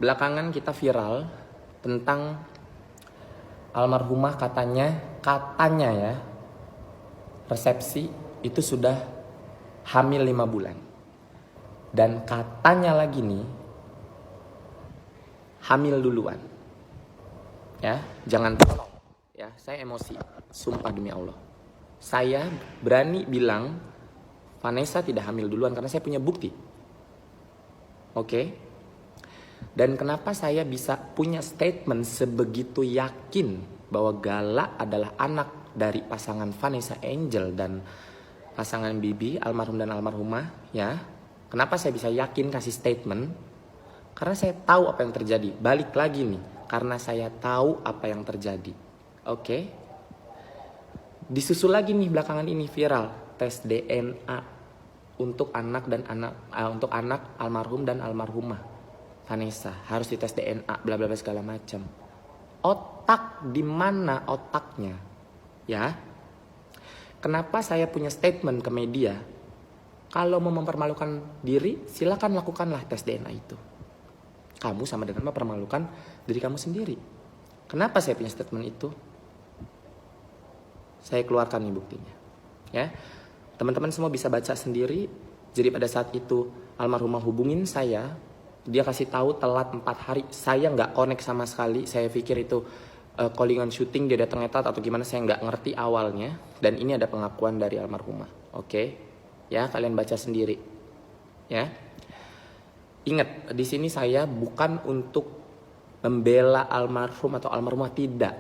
Belakangan kita viral tentang almarhumah katanya ya, resepsi itu sudah hamil 5 bulan. Dan katanya lagi nih, hamil duluan. Ya, jangan tolong. Ya, saya emosi. Sumpah demi Allah. Saya berani bilang Vanessa tidak hamil duluan karena saya punya bukti. Oke? Dan kenapa saya bisa punya statement sebegitu yakin bahwa Gala adalah anak dari pasangan Vanessa Angel dan pasangan Bibi, almarhum dan almarhumah, ya. Kenapa saya bisa yakin kasih statement? Karena saya tahu apa yang terjadi. Balik lagi nih, karena saya tahu apa yang terjadi. Oke? Disusul lagi nih belakangan ini viral tes DNA untuk untuk anak almarhum dan almarhumah Vanessa, harus dites DNA, bla bla bla segala macam. Otak di mana otaknya? Ya. Kenapa saya punya statement ke media? Kalau mau mempermalukan diri, silakan lakukanlah tes DNA itu. Kamu sama dengan mempermalukan diri kamu sendiri. Kenapa saya punya statement itu? Saya keluarkan nih buktinya. Ya. Teman-teman semua bisa baca sendiri. Jadi pada saat itu almarhumah hubungin saya, dia kasih tahu telat 4 hari. Saya nggak connect sama sekali. Saya pikir itu callingan syuting, dia datang telat atau gimana, saya nggak ngerti awalnya. Dan ini ada pengakuan dari almarhumah. Oke, ya kalian baca sendiri. Ya, ingat di sini saya bukan untuk membela almarhum atau almarhumah, tidak.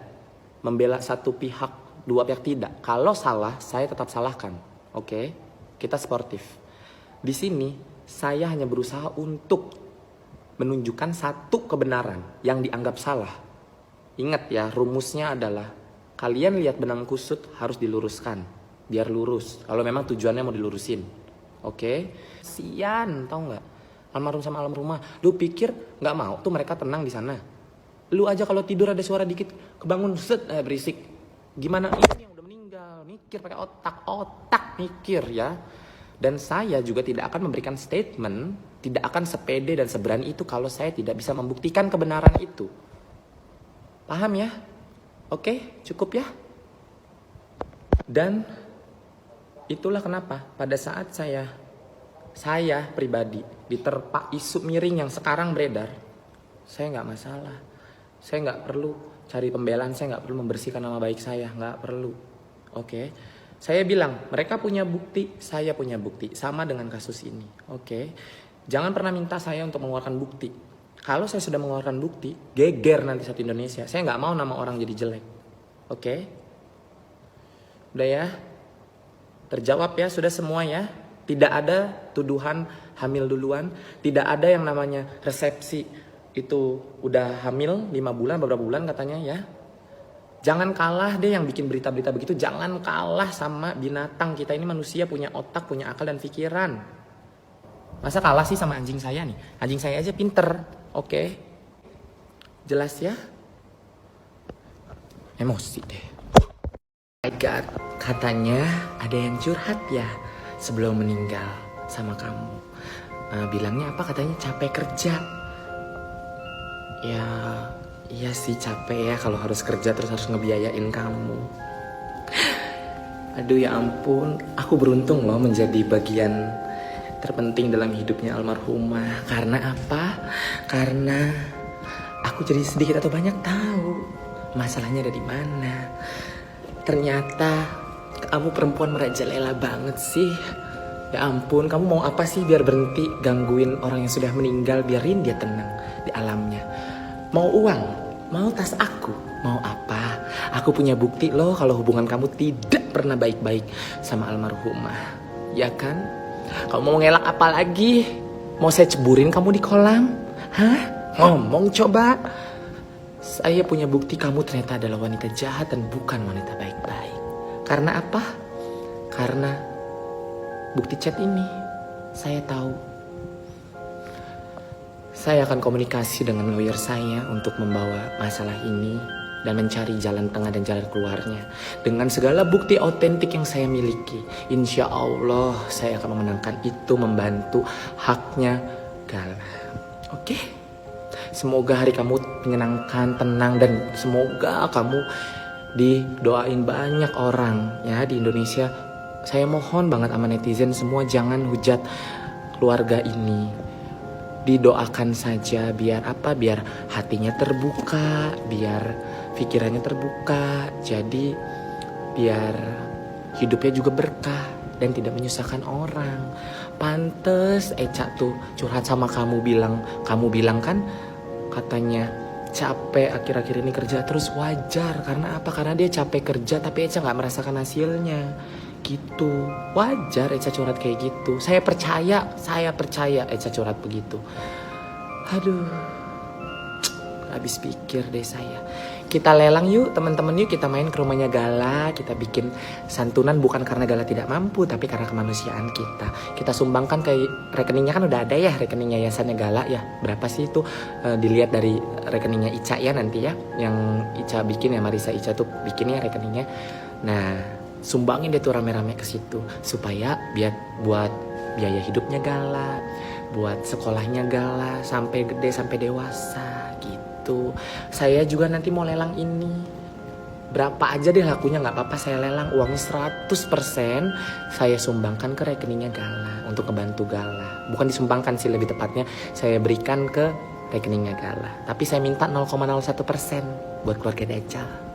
Membela satu pihak, dua pihak, tidak. Kalau salah, saya tetap salahkan. Oke, kita sportif. Di sini saya hanya berusaha untuk menunjukkan satu kebenaran yang dianggap salah. Ingat ya, rumusnya adalah kalian lihat benang kusut harus diluruskan biar lurus. Kalau memang tujuannya mau dilurusin. Oke? Sian, tau nggak? Almarhum sama almarhumah, lu pikir nggak mau tuh mereka tenang di sana? Lu aja kalau tidur ada suara dikit kebangun set berisik. Gimana ini yang udah meninggal? Mikir pakai otak mikir ya. Dan saya juga tidak akan memberikan statement, tidak akan sepede dan seberani itu kalau saya tidak bisa membuktikan kebenaran itu. Paham ya? Oke, cukup ya? Dan itulah kenapa pada saat saya pribadi diterpa isu miring yang sekarang beredar, saya nggak masalah. Saya nggak perlu cari pembelaan, saya nggak perlu membersihkan nama baik saya, nggak perlu. Oke? Saya bilang, mereka punya bukti, saya punya bukti. Sama dengan kasus ini. Oke. Jangan pernah minta saya untuk mengeluarkan bukti. Kalau saya sudah mengeluarkan bukti, geger nanti satu Indonesia. Saya nggak mau nama orang jadi jelek. Oke. Udah ya? Terjawab ya, sudah semua ya? Tidak ada tuduhan hamil duluan. Tidak ada yang namanya resepsi itu udah hamil 5 bulan, beberapa bulan katanya ya. Jangan kalah deh yang bikin berita-berita begitu. Jangan kalah sama binatang. Kita ini manusia, punya otak, punya akal dan pikiran. Masa kalah sih sama anjing saya nih? Anjing saya aja pinter. Oke? Jelas ya? Emosi deh. Oh my God. Katanya ada yang curhat ya sebelum meninggal sama kamu. Bilangnya apa? Katanya capek kerja. Ya... Iya sih capek ya kalau harus kerja terus harus ngebiayain kamu. Aduh ya ampun, aku beruntung loh menjadi bagian terpenting dalam hidupnya almarhumah. Karena apa? Karena aku jadi sedikit atau banyak tahu masalahnya ada di mana. Ternyata kamu perempuan merajalela banget sih. Ya ampun, kamu mau apa sih biar berhenti gangguin orang yang sudah meninggal, biarin dia tenang di alamnya. Mau uang? Mau tas aku? Mau apa? Aku punya bukti loh kalau hubungan kamu tidak pernah baik-baik sama almarhumah. Ya kan? Kamu mau ngelak apa lagi? Mau saya ceburin kamu di kolam? Hah? Ngomong coba. Saya punya bukti kamu ternyata adalah wanita jahat dan bukan wanita baik-baik. Karena apa? Karena bukti chat ini. Saya tahu. Saya akan komunikasi dengan lawyer saya untuk membawa masalah ini dan mencari jalan tengah dan jalan keluarnya. Dengan segala bukti otentik yang saya miliki, insya Allah saya akan memenangkan itu, membantu haknya Gala. Oke? Semoga hari kamu menyenangkan, tenang, dan semoga kamu didoain banyak orang ya di Indonesia. Saya mohon banget sama netizen semua, jangan hujat keluarga ini. Didoakan saja, biar apa? Biar hatinya terbuka, biar pikirannya terbuka. Jadi biar hidupnya juga berkah dan tidak menyusahkan orang. Pantes Eca tuh curhat sama kamu bilang kan katanya capek akhir-akhir ini kerja terus. Wajar, karena apa? Karena dia capek kerja tapi Eca nggak merasakan hasilnya gitu. Wajar Eca curhat kayak gitu. Saya percaya Eca curhat begitu. Aduh, habis pikir deh saya. Kita lelang yuk teman-teman, yuk kita main ke rumahnya Gala. Kita bikin santunan bukan karena Gala tidak mampu, tapi karena kemanusiaan kita. Kita sumbangkan ke rekeningnya, kan udah ada ya rekening yayasannya Gala ya. Berapa sih itu? Dilihat dari rekeningnya Ica ya nanti ya. Yang Ica bikin ya, Marisa Ica tuh bikin ya rekeningnya. Nah, sumbangin deh tuh rame-rame ke situ supaya buat biaya hidupnya Gala, buat sekolahnya Gala sampai gede sampai dewasa gitu. Saya juga nanti mau lelang ini. Berapa aja deh lakunya nggak apa-apa, saya lelang uangnya 100% saya sumbangkan ke rekeningnya Gala untuk ngebantu Gala. Bukan disumbangkan sih, lebih tepatnya saya berikan ke rekeningnya Gala. Tapi saya minta 0,01% buat keluarga Dajjal.